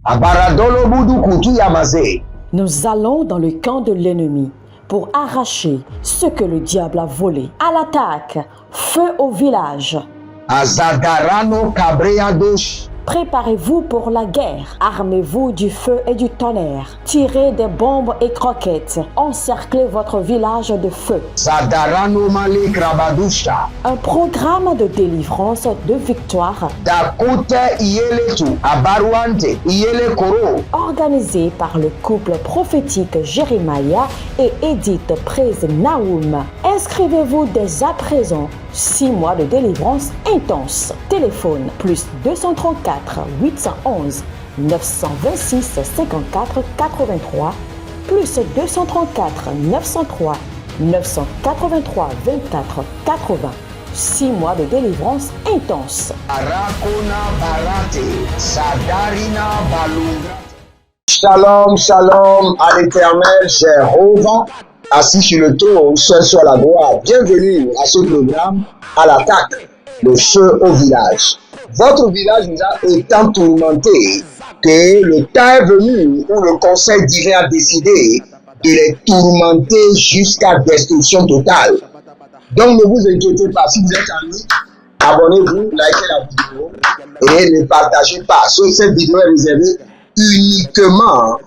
Abaradolo budu kutu yamaze. Nous allons dans le camp de l'ennemi pour arracher ce que le diable a volé. À l'attaque, feu au village. Azadarano kabreadosh. Préparez-vous pour la guerre. Armez-vous du feu et du tonnerre. Tirez des bombes et croquettes. Encerclez votre village de feu. Zadarano male krabadusha. Un programme de délivrance, de victoire, Dakute iyeletu abaruante iyele koro. organisé par le couple prophétique Jérémia et Edith Praise Naoum. Inscrivez-vous dès à présent. 6 mois de délivrance intense. Téléphone plus 234 811 926 54 83 plus 234 903 983 24 80. 6 mois de délivrance intense. Arakona barate sadarina balunga. Shalom, shalom à l'Éternel, Jéhovah, assis sur le trône, seul soit la gloire. Bienvenue à ce programme, à l'attaque, le feu au village. Votre village nous a été tourmenté que le temps est venu où le conseil divin a décidé de les tourmenter jusqu'à destruction totale. Donc ne vous inquiétez pas, si vous êtes en ligne, abonnez-vous, likez la vidéo et ne partagez pas. Cette vidéo est réservée uniquement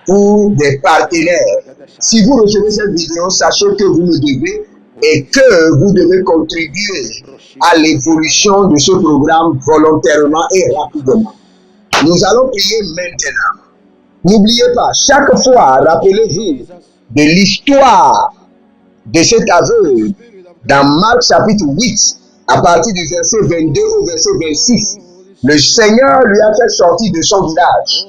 pour des partenaires. Si vous recevez cette vidéo, sachez que vous me devez et que vous devez contribuer à l'évolution de ce programme volontairement et rapidement. Nous allons prier maintenant. N'oubliez pas, chaque fois, rappelez-vous de l'histoire de cet aveugle dans Marc chapitre 8, à partir du verset 22 au verset 26. Le Seigneur lui a fait sortir de son village,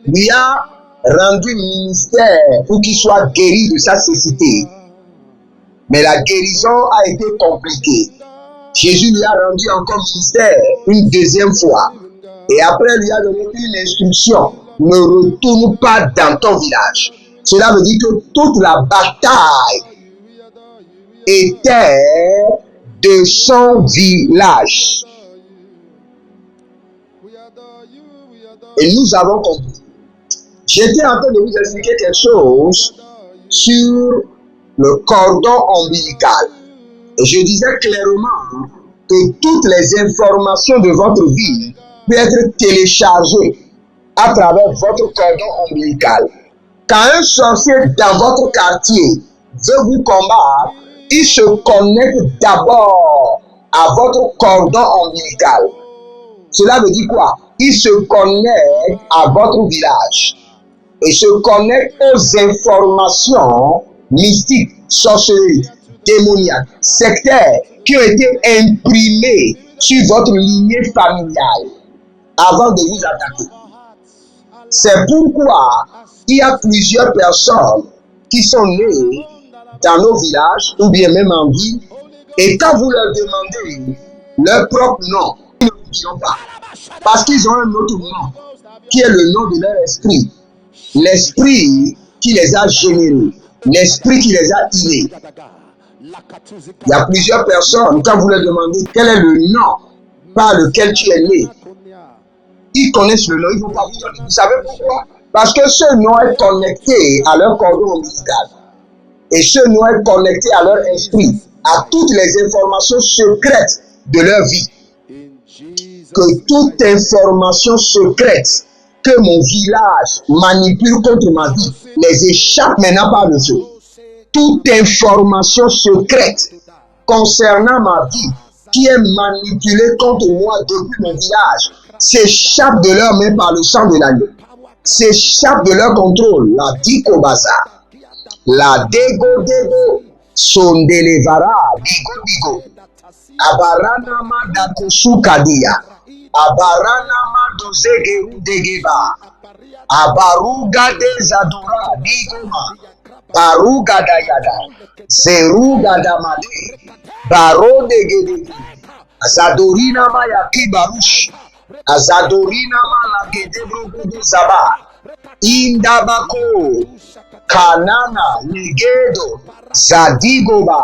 lui a rendu ministère pour qu'il soit guéri de sa cécité. Mais la guérison a été compliquée. Jésus lui a rendu encore ministère une deuxième fois. Et après lui a donné une instruction. Ne retourne pas dans ton village. Cela veut dire que toute la bataille était de son village. Et nous avons compris. J'étais en train de vous expliquer quelque chose sur le cordon ombilical. Et je disais clairement que toutes les informations de votre vie peuvent être téléchargées à travers votre cordon ombilical. Quand un sorcier dans votre quartier veut vous combattre, il se connecte d'abord à votre cordon ombilical. Cela veut dire quoi? Il se connecte à votre village et se connecte aux informations mystiques, sorcelleries, démoniaques, sectaires qui ont été imprimées sur votre lignée familiale avant de vous attaquer. C'est pourquoi il y a plusieurs personnes qui sont nées dans nos villages ou bien même en ville, et quand vous leur demandez leur propre nom, ils ne vous diront pas, parce qu'ils ont un autre nom qui est le nom de leur esprit, l'esprit qui les a générés, l'esprit qui les a innés. Il y a plusieurs personnes, quand vous leur demandez quel est le nom par lequel tu es né, ils connaissent le nom, ils ne vont pas vous donner. Vous savez pourquoi? Parce que ce nom est connecté à leur cordon ombilical. Et ce nom est connecté à leur esprit, à toutes les informations secrètes de leur vie. Que toute information secrète que mon village manipule contre ma vie les échappe maintenant par le feu. Toute information secrète concernant ma vie qui est manipulée contre moi depuis mon village s'échappe de leurs mains par le sang de l'agneau. S'échappe de leur contrôle. La Diko Baza. La Dego Dego. Sondelevara. Digo Digo. Abarana Madakosu Kadia. Abarana Madozegeru Degeba. Abaruga de Zadura. Digoma. Baruga Dayada. Zeruga Damade. Baro Degede. Azadorina Mayaki Barush. Azadorina Malagedebro Zaba. Indabako. Kanana. Negedo. Zadigoba.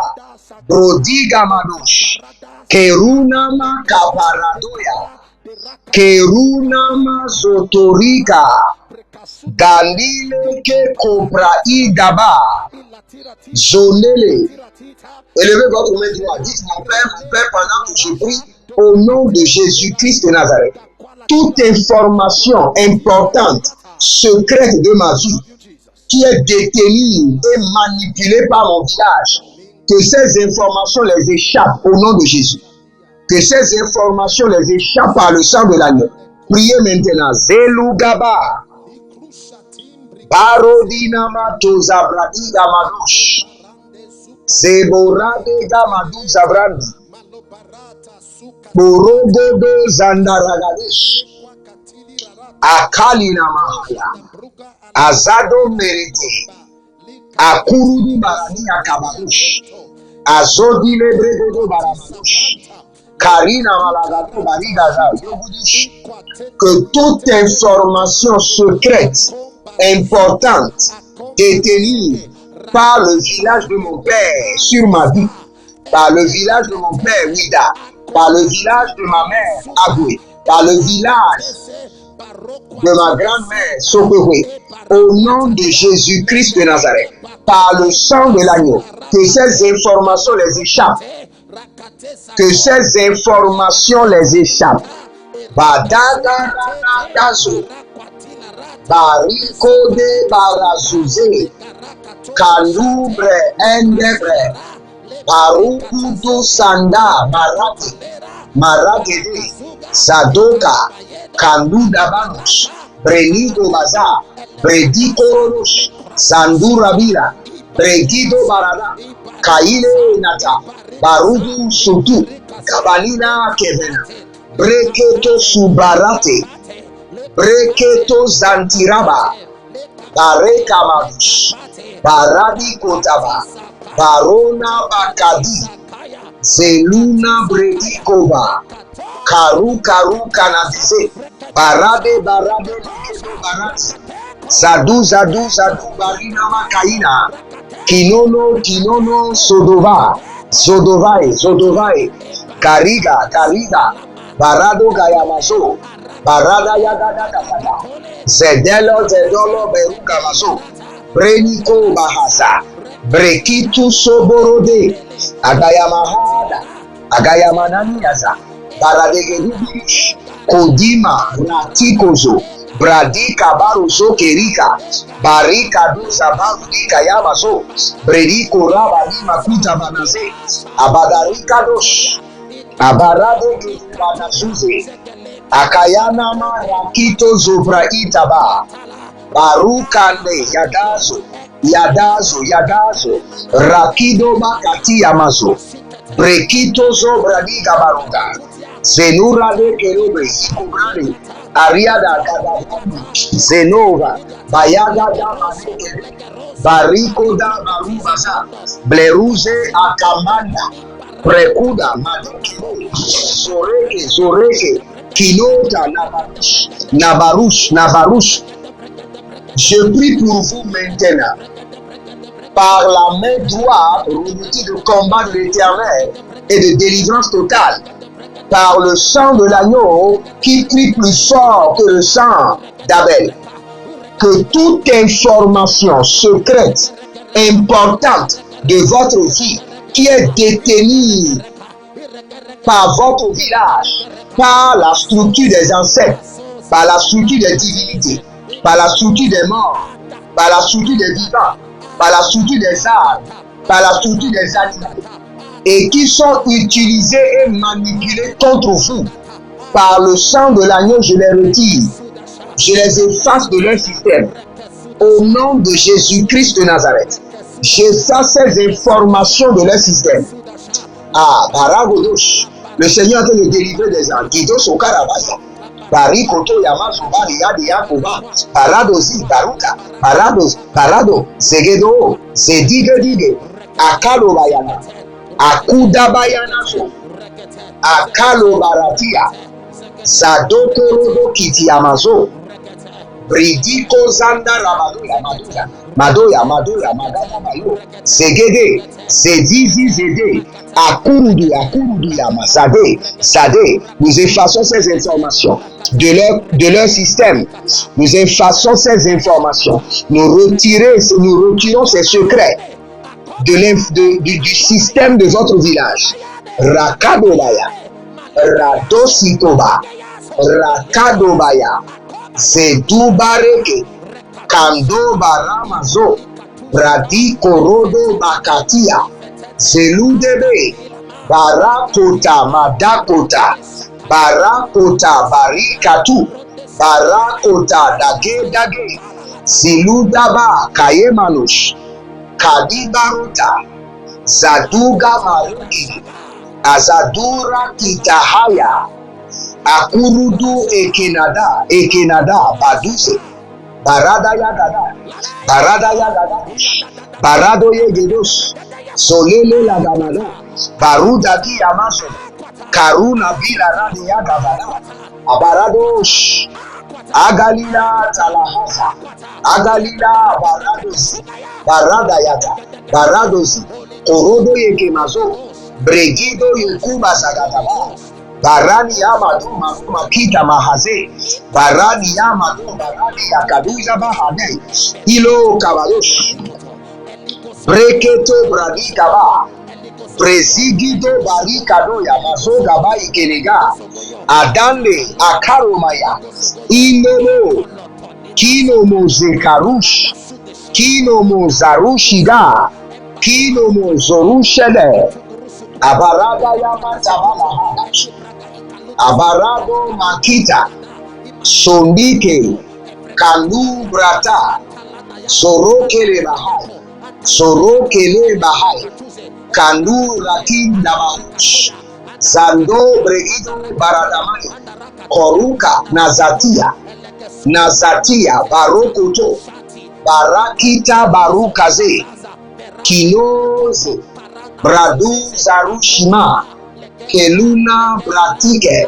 Brodiga Madosh. Kerunama Kaparadoya. Kerunama Zotorika, Galile Ke Kopraï Daba, Zonele. Élevez votre main droite. Dites mon Père, pendant que je prie, au nom de Jésus-Christ de Nazareth, toute information importante, secrète de ma vie, qui est détenue et manipulée par mon village, que ces informations les échappent au nom de Jésus. Que ces informations les échappent par le sang de l'agneau. Priez maintenant. Zelugaba. Barodinama tozabradi gamadosh. Zeborade gamadu zabrandi. Borogodo zandaragadesh. Akalina mahaya. Azado merite. Akurudu barani akabadosh. Azodile bregodo barabadosh. Karina malagado barigaza. Que toute information secrète, importante, détenue par le village de mon père sur ma vie, par le village de mon père Wida, par le village de ma mère Aboué, par le village de ma grand-mère Sokoué, au nom de Jésus-Christ de Nazareth, par le sang de l'agneau, que ces informations les échappent, que ces informations les échappent. Badada Dazo, Bariko de Barazuze, Kalubre Endebre, Barukudo Sanda, Maragede, Sadoka, Kanduda Banush, Brenido Baza, Predikorosh, Sandura Bila, Predido Barada, Kaile Nata, Barudu Sutu, Kabalina Kevena, Breketo Subarate, Breketo Zantiraba, Bareka Madush, Baradi Kotaba, Barona Bakadi, Zeluna Bredikova, Karu Kanadize, Barabe Barati, Zadu Barina Makaina, Kinono Zodovae, Kariga, Barado Gayamazo, Barada Yagada, Zedolo Beruka Mazo, Breniko Bahasa, Brekitu Soborode, Agayamananiaza, Baradegerubish, Kodima, Ratikozo, Bradika Baruzo Kerika, Barika Duza Barika Yamazo, Brediko Rabali Makuta Banaze, Abadarika Dosh, Abarado Banazuze, Akayana Marakito Zobra Itaba, Barukande Yadazo, Rakido Makati Amazo, Brekito Zobra Diga Baruga, Zenura de Kerube, Kubrani, Ariada Kadabani, Zenova, Bayaga Damaneke, Bariko da Barubaza, Bleruze Akamanda, Prekuda, Madike, Zoreke, Kinota, Nabarush. Je prie pour vous maintenant, par la main droite, revêtue de combat de l'Éternel et de délivrance totale, par le sang de l'agneau qui crie plus fort que le sang d'Abel. Que toute information secrète, importante de votre vie, qui est détenue par votre village, par la structure des ancêtres, par la structure des divinités, par la structure des morts, par la structure des vivants, par la structure des arbres, par la structure des animaux, et qui sont utilisés et manipulés contre vous. Par le sang de l'agneau, je les retire. Je les efface de leur système. Au nom de Jésus-Christ de Nazareth, j'efface ces informations de leur système. Ah, Baragodosh, le Seigneur a fait le délivrer des gens. Guido Sokarabasa, Barikoto Yamazo, Bariadi Yakoba, Paradosi, Baruka, Parado, Zegedo, Zedige, Akalo Bayana, Akuda Bayana, Akalo Baratia, Zadoko Rodo Kiti Amazo, Bridiko Zanda Ramadula, Madoya, Madoya, Magada Mayo, Segede, Sedizi Zede, Akurudu, Akurudu Yama, Sade, Sade. Nous effaçons ces informations de leur système. Nous effaçons ces informations. Nous retirons ces secrets du système de votre village. Rakadobaya, Radositoba, Rakadobaya, Zedubareke, Kando Baramazo, Bradi Korodo Bakatia, Zeludebe, Barakota Madakota, Barakota Barikatu, Barakota Dage Dage, Ziludaba Kayemanush, Kadibaruta, Zaduga Maruki, Azadura Kitahaya, Akurudu Ekenada, Baduse, Barada Yagada, Barado Yegedos, Solele Lagamada, Baruda Di Amaso, Karuna Bila Rade Yagabada, Abaradosh, Agalila Talahasa, Agalila Baradosi, Barada Yaga, Baradosi, Korodo Yekemazo, Bregido Yukuba Zagataba, Barani Yamadu Makita Mahaze, Barani Yamadu Barani Yakaduza Bahane, Ilo Kabadosh, Breketo Bradi Kaba, Presigido Barikado Yamazo Gaba Ikenega, Adande Akaromaya, Inolo, Kino Mozekarush, Kino Mozarushiga, Kino Mozorushede, Abarada Yamatabala, Abarado Makita, Sondike, Kandu Brata, Sorokele Bahai, Kandu Rakim Damahush, Zando Bregido Baradamai, Koruka Nazatia Barokoto, Barakita Barukaze, Kinoze, Bradu Zarushima, Keluna Bratike.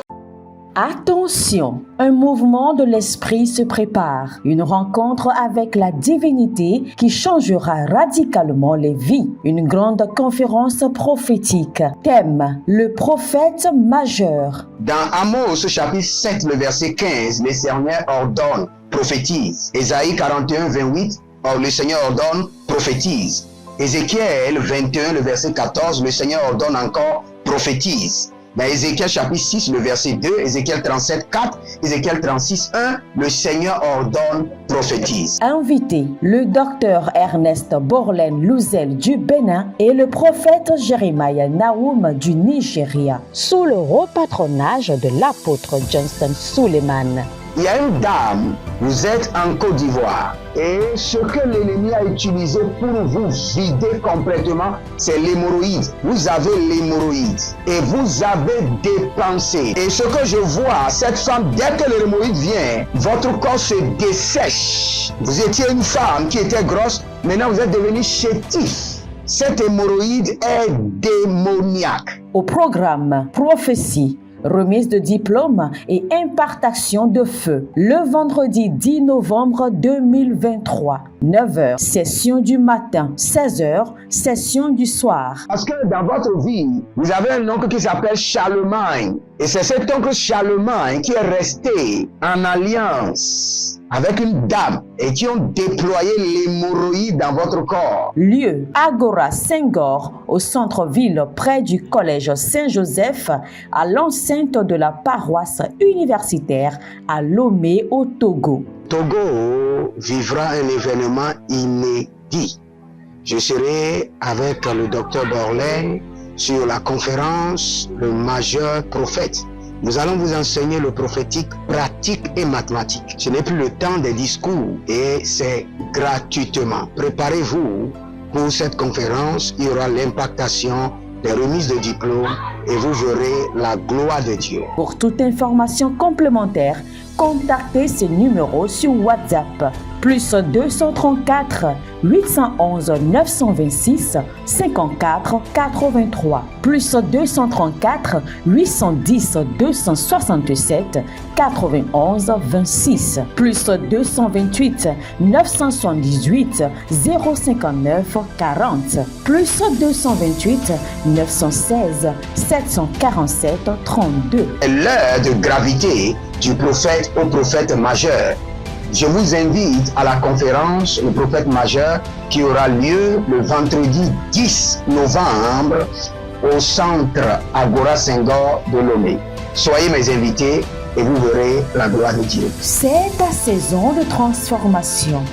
Attention, un mouvement de l'esprit se prépare, une rencontre avec la divinité qui changera radicalement les vies, une grande conférence prophétique. Thème, le prophète majeur. Dans Amos chapitre 7, le verset 15, le Seigneur ordonne, prophétise. Ésaïe 41, 28, le Seigneur ordonne, prophétise. Ézéchiel 21, le verset 14, le Seigneur ordonne encore, prophétise. Dans Ézéchiel chapitre 6, le verset 2, Ézéchiel 37, 4, Ézéchiel 36, 1, le Seigneur ordonne, prophétise. Invité, le docteur Ernest Borlen Louzel du Bénin et le prophète Jeremiah Nahum du Nigeria, sous le haut patronage de l'apôtre Johnson Suleiman. Il y a une dame, vous êtes en Côte d'Ivoire, et ce que l'ennemi a utilisé pour vous vider complètement, c'est l'hémorroïde. Vous avez l'hémorroïde et vous avez dépensé. Et ce que je vois, cette femme, dès que l'hémorroïde vient, votre corps se dessèche. Vous étiez une femme qui était grosse, maintenant vous êtes devenu chétif. Cette hémorroïde est démoniaque. Au programme Prophétie, remise de diplôme et impartation de feu. Le vendredi 10 novembre 2023, 9h, session du matin, 16h, session du soir. Parce que dans votre vie, vous avez un oncle qui s'appelle Charlemagne. Et c'est cet oncle Charlemagne qui est resté en alliance avec une dame et qui ont déployé l'hémorroïde dans votre corps. Lieu, Agora Senghor, au centre-ville près du collège Saint-Joseph, à l'enceinte de la paroisse universitaire à Lomé au Togo. Togo vivra un événement inédit. Je serai avec le docteur Borlen sur la conférence Le Majeur Prophète. Nous allons vous enseigner le prophétique pratique et mathématique. Ce n'est plus le temps des discours et c'est gratuitement. Préparez-vous pour cette conférence. Il y aura l'impactation des remises de diplômes et vous verrez la gloire de Dieu. Pour toute information complémentaire, contactez ces numéros sur WhatsApp. Plus 234 811 926 54 83. Plus 234 810 267 91 26. Plus 228 978 059 40. Plus 228 916 747 32. L'heure de gravité du prophète au prophète majeur. Je vous invite à la conférence Le prophète majeur qui aura lieu le vendredi 10 novembre au centre Agora Senghor de Lomé. Soyez mes invités et vous verrez la gloire de Dieu. C'est ta saison de transformation.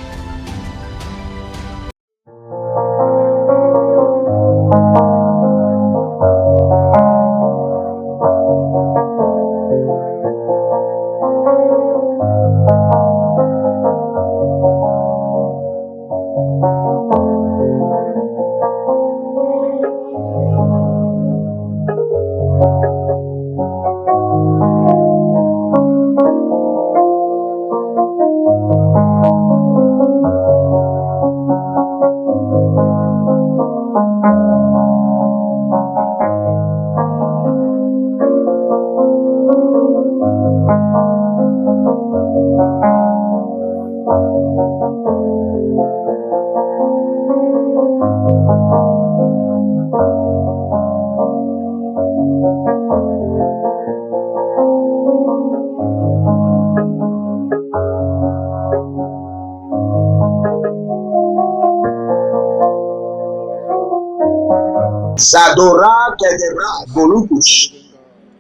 Zadora Kedera Golukush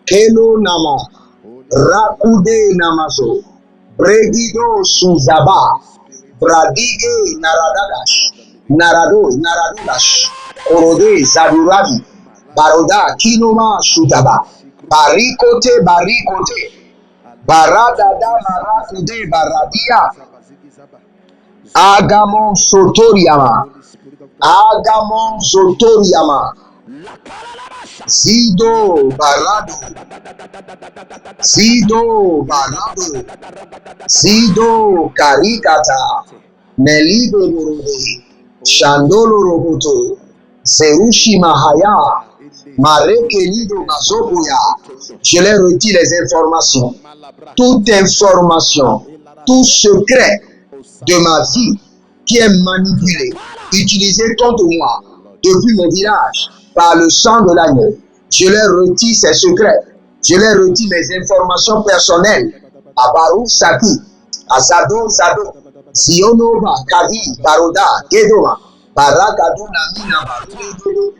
Kelo Nama Rakude Namazo Bregido Suzaba Bradige Naradodash Korode Zadurabi Baroda Kinoma Sudaba Barikote Baradada Marakude Baradia Agamon Sotoriama Zido Barado Zido Karikata Nelido Borode Shandolo Roboto Zerushi Mahaya Marekelido Mazobuya. Je leur retire les informations. Toute information, tout secret de ma vie qui est manipulé, utilisé contre moi depuis mon village par le sang de l'agneau. Je leur retire ces secrets. Je leur retire mes informations personnelles. À Barou Saki, à Zado, Sionova, Kavi, Baroda, Gedoma, Barakado, Namina, Barou,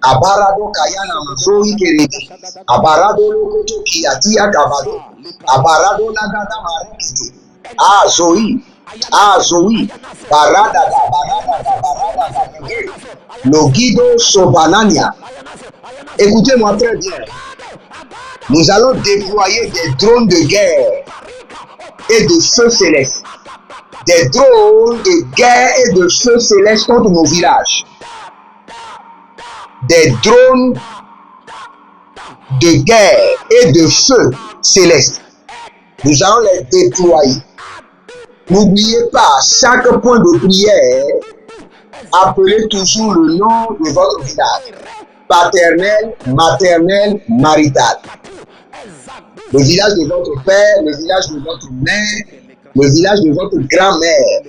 à Barado, Kayana, Mazoi, Keredi, à Barado, Lokoto, Kiatia, Kavado, à Barado, Nagada, Marikiti, à Zoe, Barada, Logido, Sobanania. Écoutez-moi très bien. Nous allons déployer des drones de guerre et de feu céleste. Des drones de guerre et de feu céleste contre nos villages. Des drones de guerre et de feu céleste. Nous allons les déployer. N'oubliez pas, chaque point de prière, appelez toujours le nom de votre village. Paternel, maternel, marital. Le village de votre père, le village de votre mère, le village de votre grand-mère.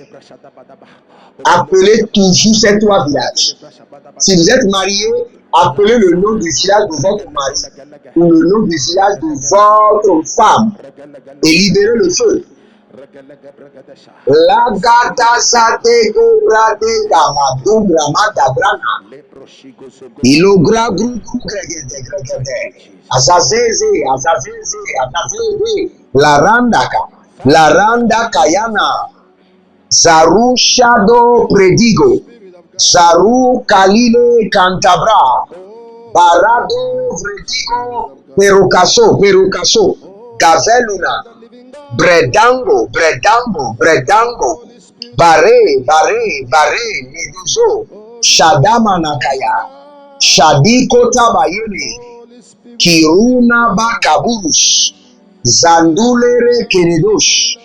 Appelez toujours ces trois villages. Si vous êtes marié, appelez le nom du village de votre mari ou le nom du village de votre femme et libérez le feu. La gata sate grade gamadum ramada brana. Ilogra grupu gregede. Azazeze. La randa kayana. Zaru shado predigo. Zaru kalile cantabra. Barado vredigo perucaso. Gaveluna. Bredango, bare, Meduzo, Shadama Nakaya, Shadiko Tabayuni, Kiruna Bakaburus, Zandulere Kenedosh,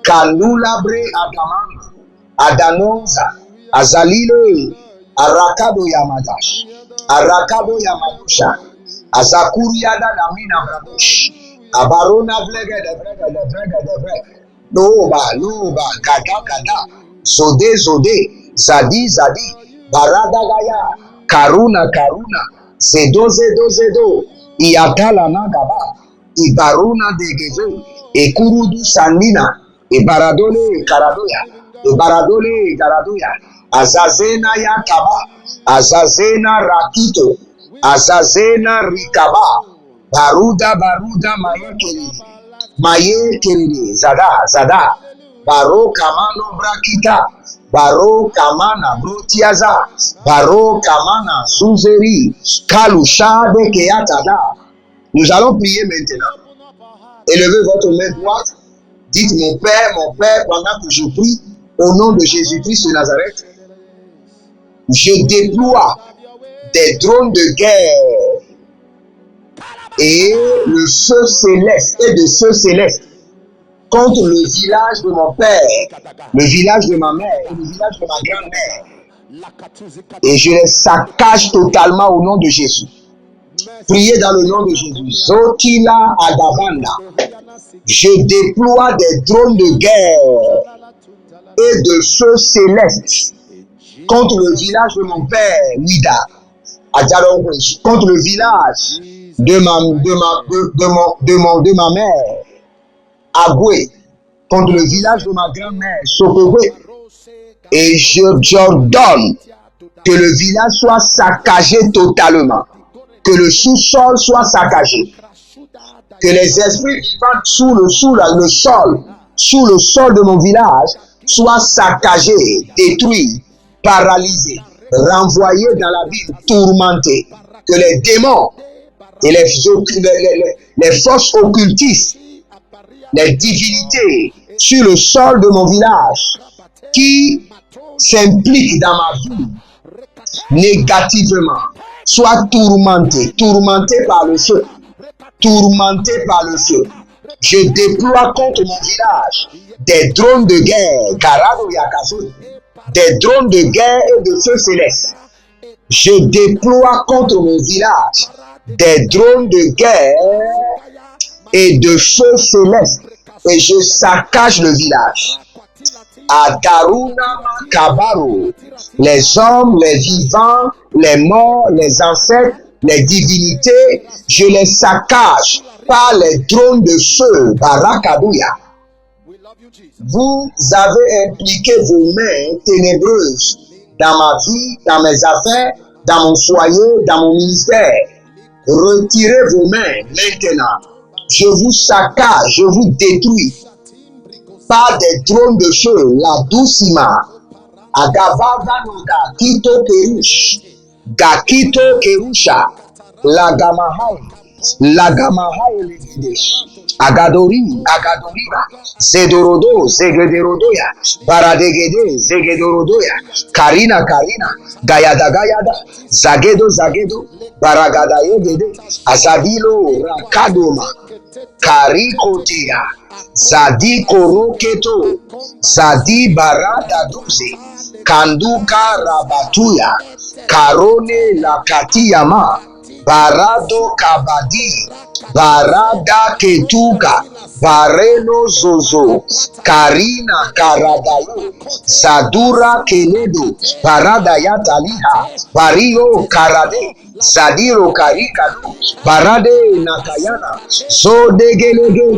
Kanulabre Adaman, Adanonza, Azalile, Arakado Yamadash, Arakado Yamadosha, Azakuriada Namina Bradosh, Abarona Vlega, Loba, Gada, Zode, Zadi, Barada Gaya, Karuna, Zedo, Iatala Nagaba, Ibaruna Degezo, Ekurudu Sandina, Ibaradole Garadoya, Azazena Yakaba, Azazena Rakito, Azazena Rikaba, Baruda Maye Kerede, Zada, Baro Kamano Brakita, Baro Kamana Brotiaza, Baro Kamana Suzeri, Kalusha de Keatada. Nous allons prier maintenant. Élevez votre main droite. Dites mon Père, pendant que je prie, au nom de Jésus-Christ de Nazareth, je déploie des drones de guerre et le feu céleste contre le village de mon père, le village de ma mère et le village de ma grand-mère. Et je les saccage totalement au nom de Jésus. Priez dans le nom de Jésus. Zotila Adabanda. Je déploie des drones de guerre et de feu céleste contre le village de mon père, Wida, contre le village de ma mère, Agwe, contre le village de ma grand-mère, Sokowe. Et j'ordonne que le village soit saccagé totalement, que le sous-sol soit saccagé, que les esprits vivants sous le sol de mon village soient saccagés, détruits, paralysés, renvoyés dans la ville, tourmentés, que les démons et les forces occultistes, les divinités sur le sol de mon village qui s'impliquent dans ma vie négativement, soient tourmentés par le feu. Je déploie contre mon village des drones de guerre, Garado Yakazo, des drones de guerre et de feu céleste. Je déploie contre mon village des drones de guerre et de feu céleste. Et je saccage le village. Adaruna Kabaro, les hommes, les vivants, les morts, les ancêtres, les divinités, je les saccage par les drones de feu, Barakadouya. Vous avez impliqué vos mains ténébreuses dans ma vie, dans mes affaires, dans mon foyer, dans mon ministère. Retirez vos mains maintenant. Je vous saccage, je vous détruis par des drones de feu, la doucima, Agavaganoda, Kito Kerush, Gakito Kerusha, Lagamahai Legidesh, Agadoriba, Zedorodoya, Baradegede, Zegedorodoya, Karina, Gayada, Zagedo, Baragadayegede, Azabilo, Rakadoma, Karikotea, Zadi Koroketo, Zadi Barada Duze, Kanduka Rabatuya, Karone Lakatiyama, Barado Kabadi, Barada Ketuka, Bareno Zozo, Karina Karadayo, Zadura Keledo, Barada Yataliha, Bario Karade, Zadiro Karikado, Barade Nakayana, Zodegelege,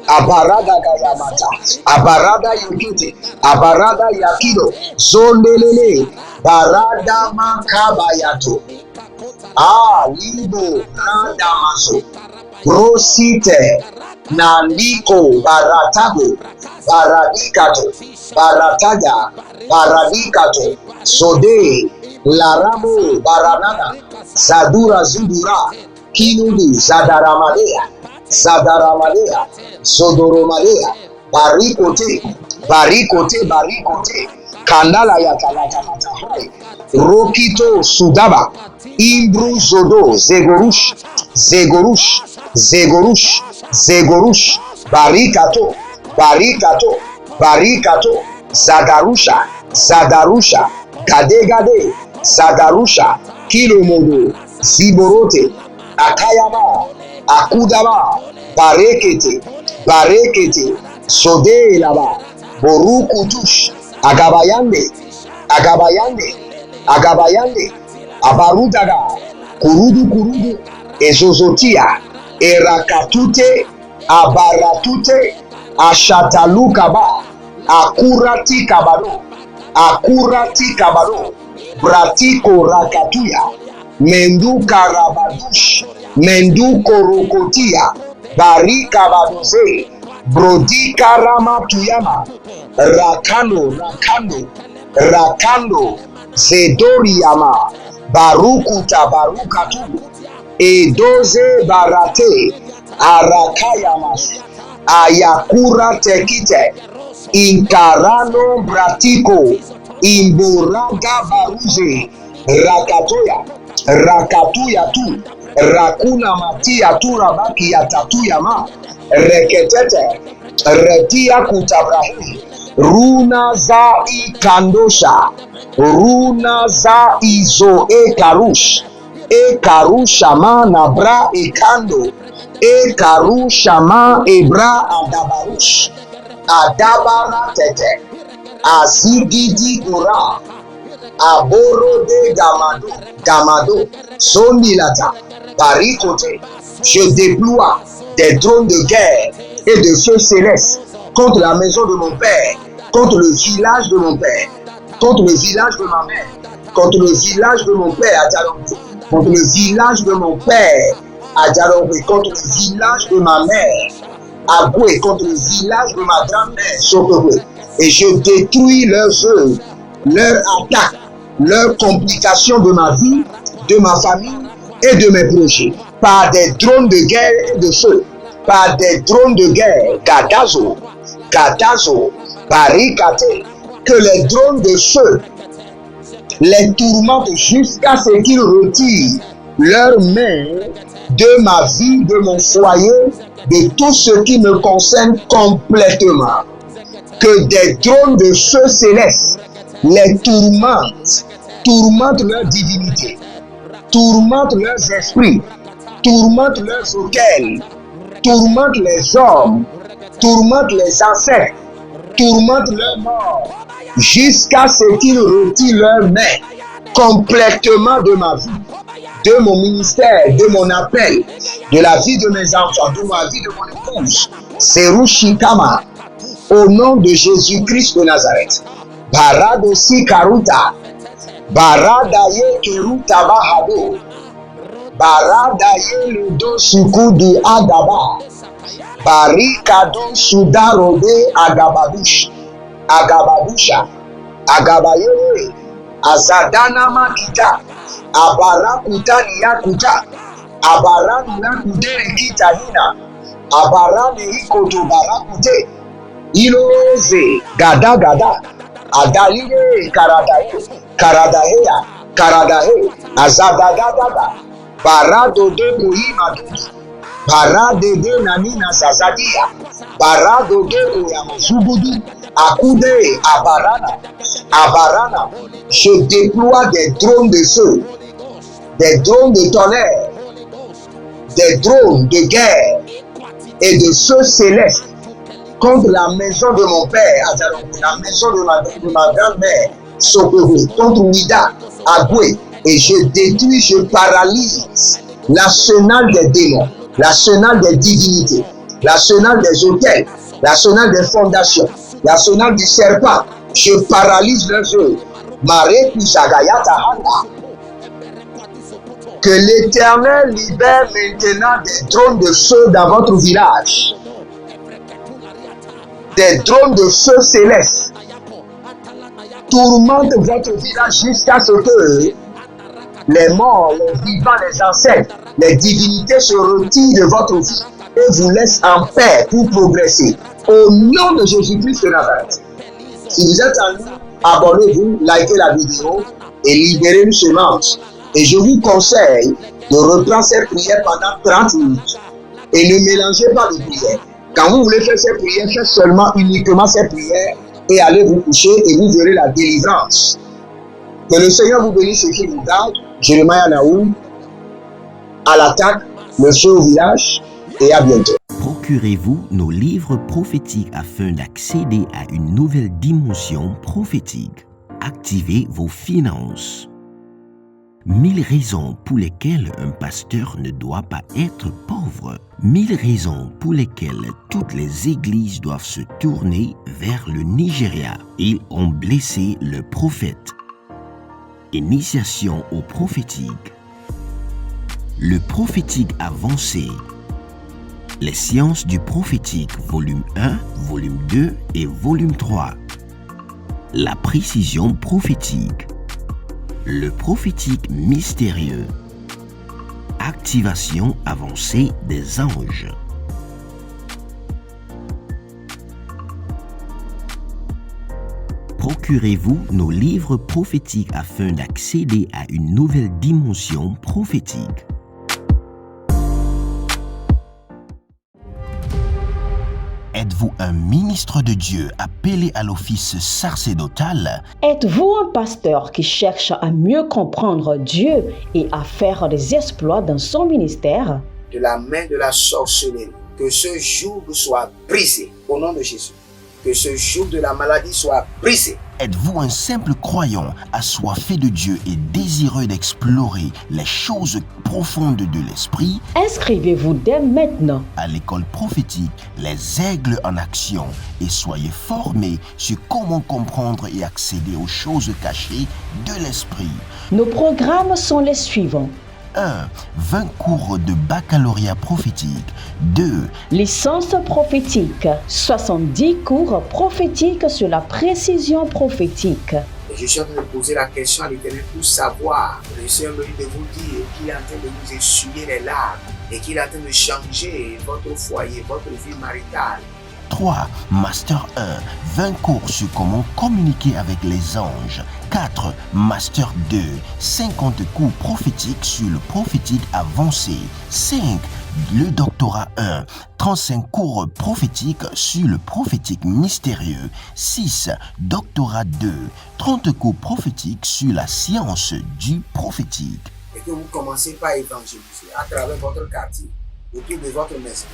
Abarada Gayamata, Abarada Yukite, Abarada Yakido, Zondelele, Barada Makabayato, Libo, Nandamaso, Rosite, Nandiko, Baratago, Baradikato, Sode, Laramo, Baranana, Zadura Zudura, Kinudu, Zadaramadea, Sodoromadea, Barikote, Kandala Yakalata, Rokito Sudaba, Imbru Zodo, Zegorush, barikato, barikato, barikato, zadarusha, zadarusha, gade gade, zadarusha, kilomodo, ziborote, akayama, akudama, barekete, barekete, sode laba, borukutush, agabayande, agabayande, agabayande, abarudaga, kurudu kurudu, ezozotia, erakatute, abaratute, ashatalukaba, akurati kabano, akurati kabano, bratiko rakatuya, mendu karabadush, mendu korokotia, barika baduze, brodi karama tuyama, rakando, rakando, rakando, zedoriyama, barukuta barukatu, edoze barate, arakayamas, ayakura tekite, inkarano bratiko, imburaga baruze, rakatoya, rakatuya tu, rakuna matia tu rabaki ya tatuya ma, reketete, retia kutabrahi, runa za ikandosha, runa za izo ekarush, ekarusha ma nabra ekando, ekarusha ma ebra adabarush, adabara tete, azigidi ura, aboro de gamado, gamado, sonilata, barikote. Je déploie des drones de guerre et de feu céleste contre la maison de mon père, contre le village de mon père, contre le village de ma mère, contre le village de mon père à Djalongwe, contre le village de mon père à Djalongwe, contre le village de ma mère à Goué, contre le village de ma grand-mère Sokogwe. Et je détruis leurs œuvres, leurs attaques, leurs complications de ma vie, de ma famille et de mes projets, par des drones de guerre et de feu, par des drones de guerre, Gadazo, Gadazo, Barikate, que les drones de feu les tourmentent jusqu'à ce qu'ils retirent leurs mains de ma vie, de mon foyer, de tout ce qui me concerne complètement. Que des drones de feu céleste les tourmentent, tourmentent leur divinité, tourmentent leurs esprits, tourmentent leurs autels, tourmentent les hommes, tourmentent les ancêtres, tourmentent leurs morts, jusqu'à ce qu'ils retirent leurs mains complètement de ma vie, de mon ministère, de mon appel, de la vie de mes enfants, de ma vie de mon épouse. Serushikama, au nom de Jésus-Christ de Nazareth. Baradosi karuta, baradaye keruta bahado, baradaye ludo sukudu agaba, barikado sudarode agababush, agababusha, agabayere, azadana makita, abarakuta niyakuta, abarani nakudere kitanina, abarani ikoto barakute, iloze gada gada, adalile karadahe, karadaheya, karadahe, azadadadada, barado de kuhimadu, barade de nanina sazadia, barado de kuyamazubudu, akude abarana, abarana. Je déploie des drones de feu, des drones de tonnerre, des drones de guerre et de feu céleste contre la maison de mon père, la maison de ma grand-mère, Sokogwe, contre Ouida, Agoué, et je détruis, je paralyse l'arsenal des démons, l'arsenal des divinités, l'arsenal des autels, l'arsenal des fondations, l'arsenal du serpent. Je paralyse leurs œuvres. Que l'Éternel libère maintenant des drones de feu dans votre village, des drones de feu céleste tourmentent votre village jusqu'à ce que les morts, les vivants, les ancêtres, les divinités se retirent de votre vie et vous laissent en paix pour progresser. Au nom de Jésus-Christ de Nazareth. Si vous êtes en ligne, abonnez-vous, likez la vidéo et libérez une semence. Et je vous conseille de reprendre cette prière pendant 30 minutes. Et ne mélangez pas de prière. Quand vous voulez faire ces prières, faites seulement uniquement ces prières et allez vous coucher et vous verrez la délivrance. Que le Seigneur vous bénisse et qu'il vous garde. Jeremiah Naoum, à l'attaque, le feu au village et à bientôt. Procurez-vous nos livres prophétiques afin d'accéder à une nouvelle dimension prophétique. Activez vos finances. 1000 raisons pour lesquelles un pasteur ne doit pas être pauvre. 1000 raisons pour lesquelles toutes les églises doivent se tourner vers le Nigeria. Ils ont blessé le prophète. Initiation au prophétique. Le prophétique avancé. Les sciences du prophétique, volume 1, volume 2 et volume 3. La précision prophétique. Le prophétique mystérieux. Activation avancée des anges. Procurez-vous nos livres prophétiques afin d'accéder à une nouvelle dimension prophétique. Êtes-vous un ministre de Dieu appelé à l'office sacerdotal? Êtes-vous un pasteur qui cherche à mieux comprendre Dieu et à faire des exploits dans son ministère? De la main de la sorcellerie, que ce joug soit brisé au nom de Jésus. Que ce joug de la maladie soit brisé. Êtes-vous un simple croyant assoiffé de Dieu et désireux d'explorer les choses profondes de l'esprit? Inscrivez-vous dès maintenant À l'école prophétique Les Aigles en Action et soyez formés sur comment comprendre et accéder aux choses cachées de l'esprit. Nos programmes sont les suivants. 1. 20 cours de baccalauréat prophétique. 2. Licence prophétique. 70 cours prophétiques sur la précision prophétique. Et je suis en train de poser la question à l'Éternel pour savoir. Le Seigneur me dit de vous dire qu'il est en train de vous essuyer les larmes et qu'il est en train de changer votre foyer, votre vie maritale. 3. Master 1. 20 cours sur comment communiquer avec les anges. 4. Master 2. 50 cours prophétiques sur le prophétique avancé. 5. Le doctorat 1. 35 cours prophétiques sur le prophétique mystérieux. 6. Doctorat 2. 30 cours prophétiques sur la science du prophétique. Et que vous commencez par évangéliser à travers votre quartier, autour de votre maison,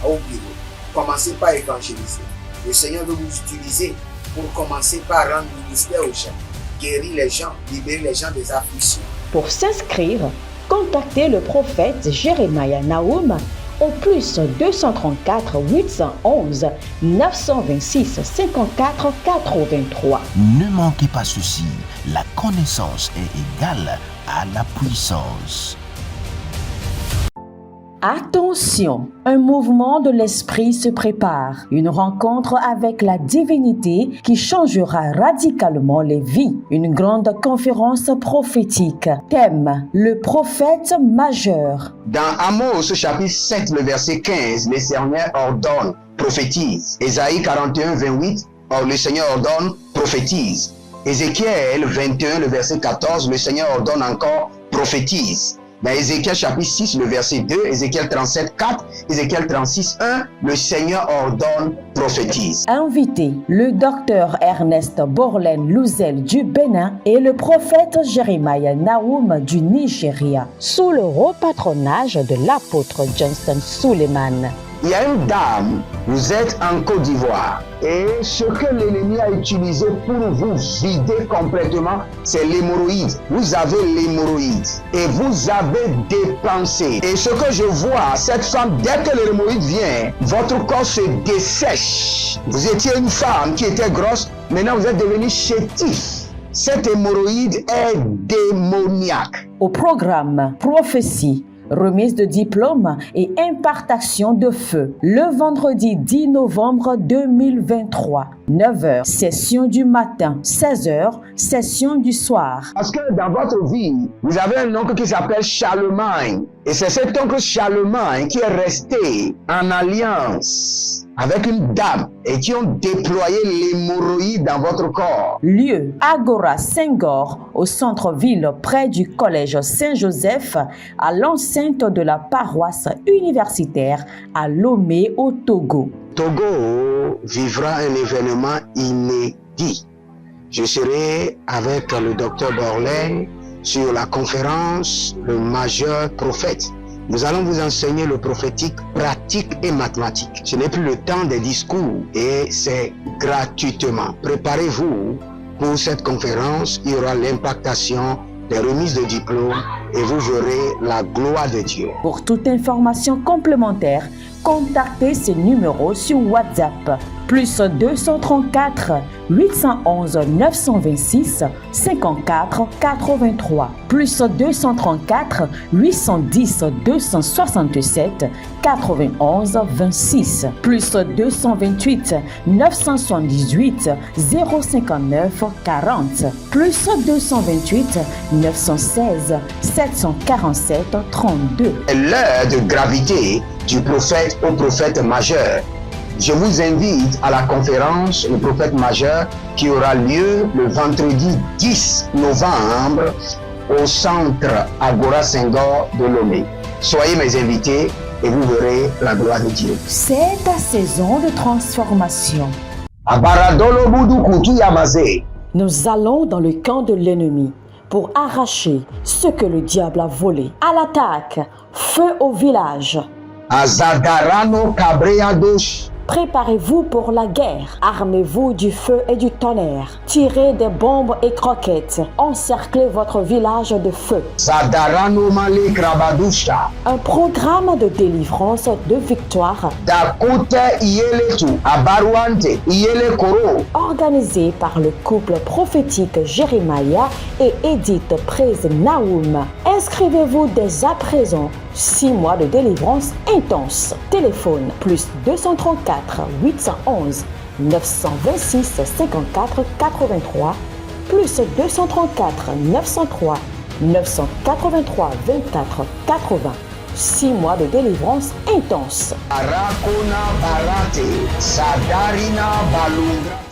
au bureau. Commencez par évangéliser. Le Seigneur veut vous utiliser pour commencer par rendre ministère aux gens, guérir les gens, libérer les gens des afflictions. Pour s'inscrire, contactez le prophète Jeremiah Naoum au plus 234 811 926 54 83. Ne manquez pas ceci, la connaissance est égale à la puissance. Attention, un mouvement de l'esprit se prépare, une rencontre avec la divinité qui changera radicalement les vies, une grande conférence prophétique. Thème, le prophète majeur. Dans Amos chapitre 7, le verset 15, le Seigneur ordonne, prophétise. Ésaïe 41, 28, le Seigneur ordonne, prophétise. Ézéchiel 21, le verset 14, le Seigneur ordonne encore, prophétise. Dans Ézéchiel chapitre 6, le verset 2, Ézéchiel 37, 4, Ézéchiel 36, 1, le Seigneur ordonne, prophétise. Invité, le docteur Ernest Borlen Louzel du Bénin et le prophète Jeremiah Naoum du Nigeria, sous le haut patronage de l'apôtre Johnson Suleiman. Il y a une dame, vous êtes en Côte d'Ivoire et ce que l'ennemi a utilisé pour vous vider complètement, c'est l'hémorroïde. Vous avez l'hémorroïde et vous avez dépensé. Et ce que je vois, cette femme, dès que l'hémorroïde vient, votre corps se dessèche. Vous étiez une femme qui était grosse, maintenant vous êtes devenu chétif. Cette hémorroïde est démoniaque. Au programme Prophétie, remise de diplôme et impartation de feu, le vendredi 10 novembre 2023, 9h, session du matin, 16h, session du soir. Parce que dans votre vie, vous avez un oncle qui s'appelle Charlemagne. Et c'est cet oncle Charlemagne qui est resté en alliance avec une dame et qui ont déployé l'hémorroïde dans votre corps. Lieu Agora Senghor au centre-ville près du collège Saint-Joseph à l'enceinte de la paroisse universitaire à Lomé au Togo. Togo vivra un événement inédit. Je serai avec le docteur Borlin sur la conférence Le Majeur Prophète. Nous allons vous enseigner le prophétique pratique et mathématique. Ce n'est plus le temps des discours et c'est gratuitement. Préparez-vous pour cette conférence. Il y aura l'impactation, des remises de diplômes et vous verrez la gloire de Dieu. Pour toute information complémentaire, contactez ce numéro sur WhatsApp. Plus 234 811 926 54 83. Plus 234 810 267 91 26. Plus 228 978 059 40. Plus 228 916 747 32. L'heure de gravité du prophète au prophète majeur. Je vous invite à la conférence Le Prophète Majeur qui aura lieu le vendredi 10 novembre au centre Agora Senghor de Lomé. Soyez mes invités et vous verrez la gloire de Dieu. C'est ta saison de transformation. Nous allons dans le camp de l'ennemi pour arracher ce que le diable a volé. À l'attaque, feu au village. Azadarano Cabreadosh. Préparez-vous pour la guerre. Armez-vous du feu et du tonnerre. Tirez des bombes et croquettes. Encerclez votre village de feu. Zadarano Male Krabadusha. Un programme de délivrance, de victoire, Dakote Ieletu. Abaruante Iele Koro. organisé par le couple prophétique Jérémia et Edith Praise Naoum. Inscrivez-vous dès à présent. 6 mois de délivrance intense. Téléphone plus 234 811 926 54 83 plus 234 903 983 24 80. 6 mois de délivrance intense. Arakona Barate Sadarina Balungra.